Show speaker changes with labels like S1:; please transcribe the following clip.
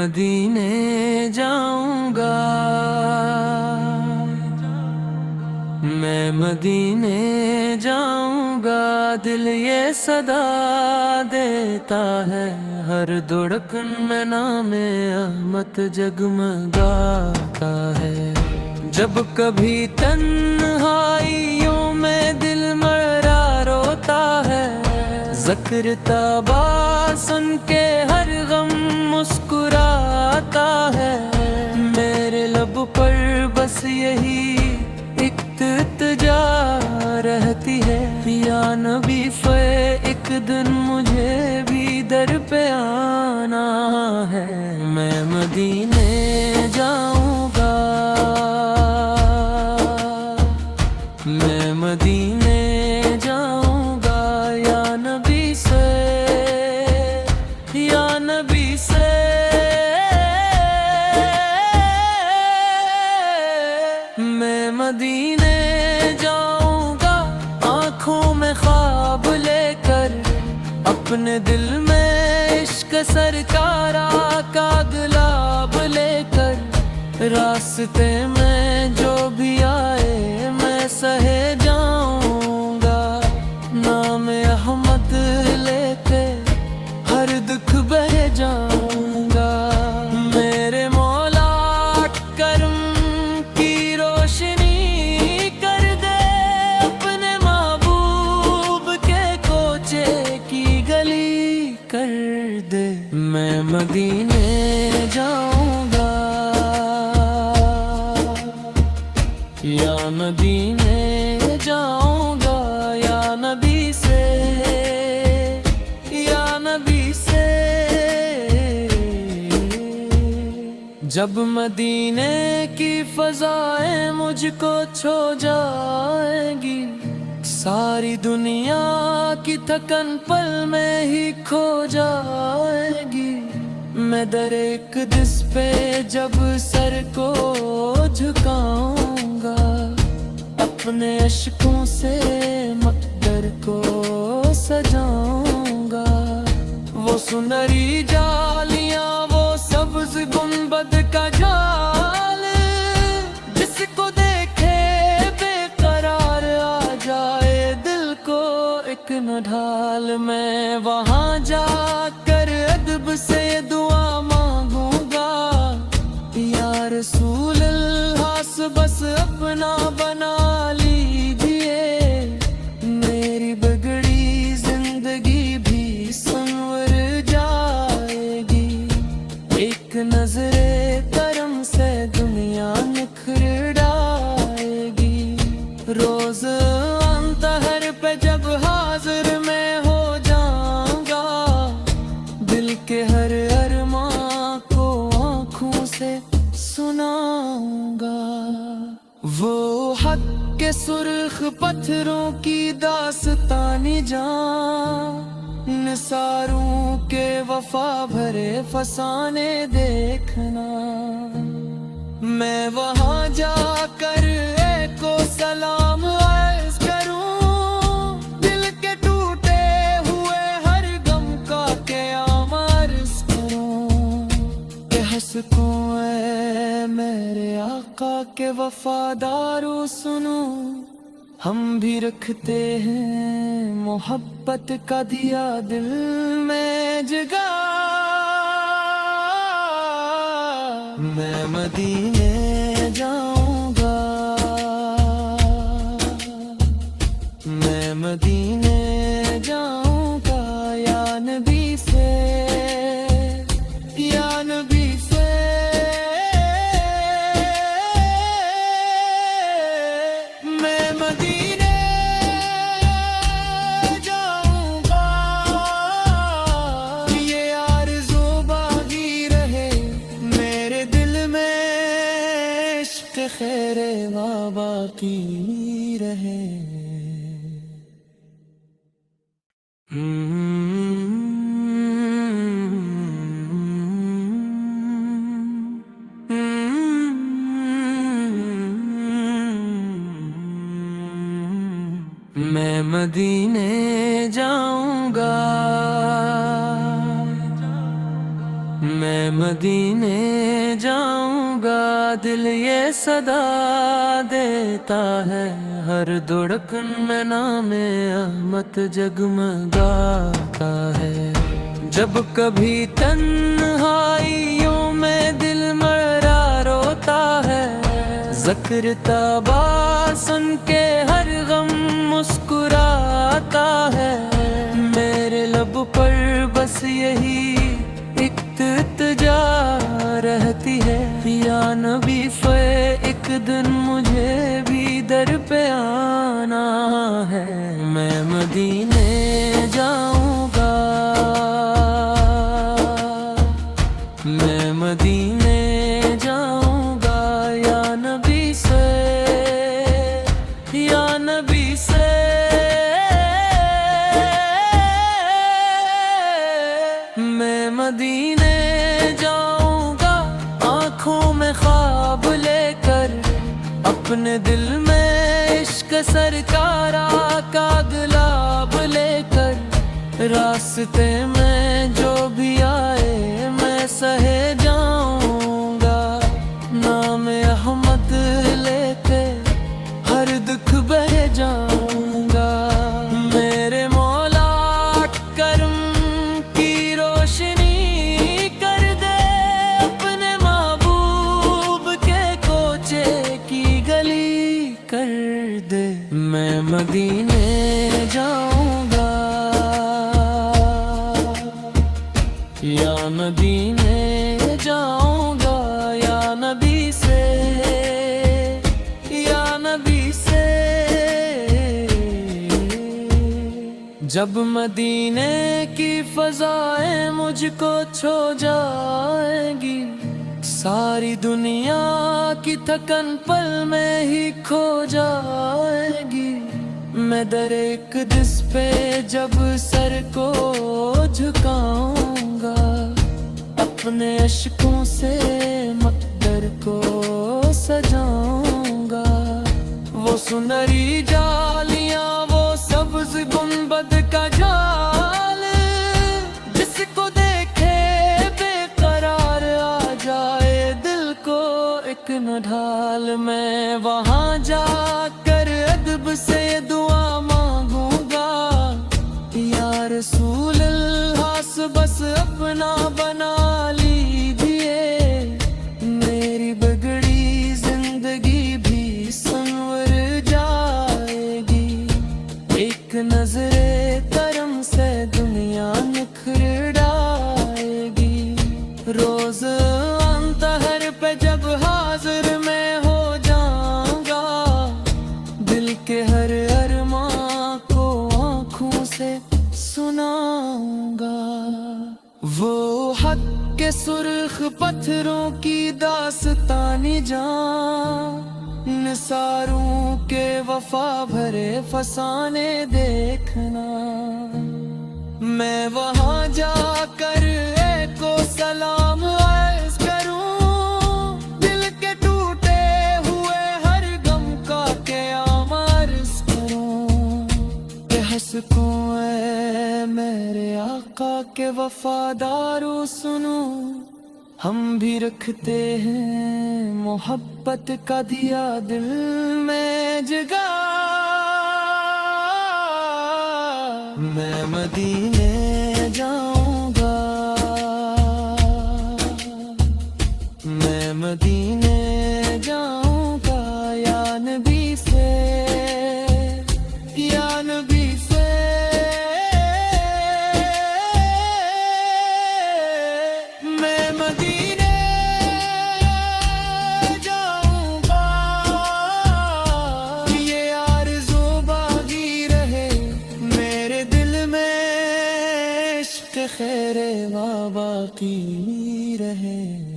S1: मदीने जाऊंगा, मैं मदीने जाऊंगा। दिल ये सदा देता है, हर धड़कन में नामे अहमद जगमगाता है। जब कभी तन्हाइयों में दिल मेरा रोता है, ज़िक्र तबा सुन के हर गम मुस्कुराता है। मेरे लब पर बस यही इल्तिजा रहती है, या नबी फ़े एक दिन मुझे भी दर पे आना है। मैं मदीने जाऊंगा, मैं मदीने जाऊंगा, या नबी से, या नबी से। मैं मदीने जाऊंगा, आँखों में ख्वाब लेकर, अपने दिल में इश्क सरकारा का गुलाब लेकर। रास्ते में जो भी आए मैं सहे जाऊंगा, नाम अहमद लेके हर दुख बह जाऊंगा। मेरे मौला करम की रोशनी कर दे, अपने महबूब के कोचे की गली कर दे। मैं मदीने जाऊंगा, या मदीने जाऊंगा, या नबी से, या नबी से। जब मदीने की फजाएं मुझको छो जाएंगी, सारी दुनिया की थकन पल में ही खो जाएगी। मैं दर एक दिस पे जब सर को झुकाऊंगा, अपने अश्कों से मकदर को सजाऊंगा। वो सुनहरी जालियां, वो सब्ज गुंबद का जाल, जिसको देखे बेकरार आ जाए दिल को एक न ढाल। मैं वहां जाकर अदब से दुआ मांगूंगा, या रसूल अल्लाह बस अपना बना लीजिए। मेरी बिगड़ी जिंदगी भी संवर जाएगी, एक नजरे करम से दुनिया निखर डालेगी। रोज अंतहर पे जब हाजिर मैं हो जाऊंगा, दिल के हर अरमां को आँखों से सुनाऊंगा। वो हक के सुर्ख पत्थरों की दास्तानी जान, निसारों के वफा भरे फसाने देखना। मैं वहां जाकर एको सलाम अर्ज करूं, दिल के टूटे हुए हर गम का क़याम अर्ज करूं। कि हंसकों ऐ मेरे आका के वफादारों सुनो, हम भी रखते हैं मोहब्बत का दिया दिल में जगा। मैं मदीने जाऊंगा, मैं मदीने जाऊंगा, या नबी से, या नबी से। मैं मदीने जाऊंगा, ये आरज़ू बागी रहे मेरे दिल में, इश्क खैरे बाकी रहे। मैं मदीने जाऊंगा, मैं مدینے جاؤں گا دل یہ صدا دیتا ہے، ہر دھڑکن میں نام احمد جگمگاتا ہے۔ جب کبھی تنہائیوں میں دل میرا روتا ہے، ذکر تابا سن کے ہر غم مسکراتا ہے۔ میرے لب پر بس یہی ایک التجا رہتی ہے، یا نبی فے ایک دن مجھے بھی در پہ آنا ہے۔ میں مدینے جاؤں گا، میں مدینے جاؤں گا، یا نبی سے، یا نبی سے۔ میں مدینے جاؤں گا آنکھوں میں خواب لے کر، اپنے دل میں عشق سرکار کا گلاب لے کر۔ راستے میں جو بھی آئے میں سہے جاؤں گا، نام احمد لے کے ہر دکھ بہ جاؤں گا۔ میرے مولا کرم کی روشنی کر دے، اپنے محبوب کے کوچے کی گلی کر دے۔ میں مدینے جاؤں گا، یا مدینے جاؤں گا، یا نبی سے، یا نبی سے۔ جب مدینے کی فضائیں مجھ کو چھو جائیں گی، ساری دنیا کی تھکن پل میں ہی کھو جائے گی۔ میں در اقدس پہ جب سر کو جھکاؤں گا، اپنے اشکوں سے مقدر کو سجاؤں گا۔ وہ سنہری جالیاں، وہ سبز گنبد کا جال، جس کو دیکھے بے قرار آ جائے دل کو ایک نڈھال۔ میں وہاں جا کر ادب سے دعا مانگوں گا، یا رسول اللہ بس اپنا بنا لیجئے، میری بگڑی زندگی بھی سنور جائے گی۔ ایک نظر کرم سے دنیا نکھر ڈالے گی، روز انتہر پہ جب حاضر میں ہو جاؤں گا، دل کے ہر ارمان کو آنکھوں سے سناؤں گا۔ وہ حق کے سرخ پتھروں کی داستانی جان، نثاروں کے وفا بھرے فسانے دیکھنا۔ میں وہاں جا کر ایک کو سلام عرض کروں، دل کے ٹوٹے ہوئے ہر غم کا قیام عرض کروں، کہ ہنس کوں اے میرے آقا کے وفادارو سنو، ہم بھی رکھتے ہیں محبت کا دیا دل میں جگا۔ میں مدینے جاؤں گا، میں مدینے جاؤں گا، یا نبی سے، یا نبی سے۔ میں مدینے جاؤں گا، یہ آرزو باقی رہے میرے دل میں، عشق خیر بابا کی رہے۔